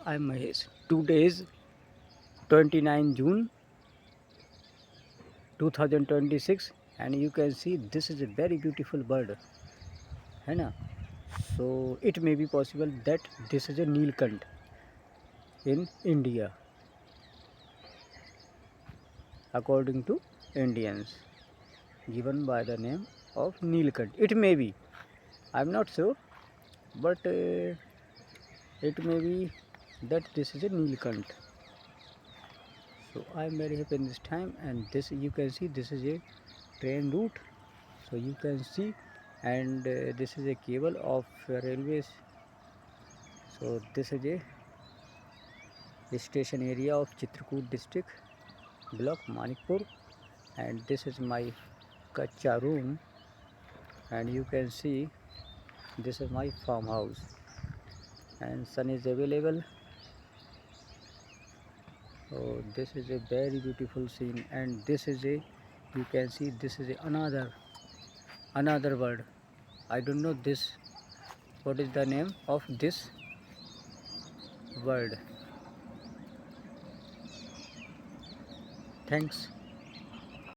I'm Mahesh. Today is 29 June 2026 and you can see this is a very beautiful bird. है ना? So it may be possible that this is a Neelkant in India according to Indians given by the name of Neelkant. It may be. I'm not sure but it may be that this is a Neelkant. So I'm very happy in this time and this you can see this is a train route, so you can see, and this is a cable of railways. So this is a station area of Chitrakoot district block Manikpur, and this is my kacha room, and you can see this is my farmhouse and sun is available. So this is a very beautiful scene, and this is a you can see this is a another bird. I don't know this what is the name of this bird. Thanks.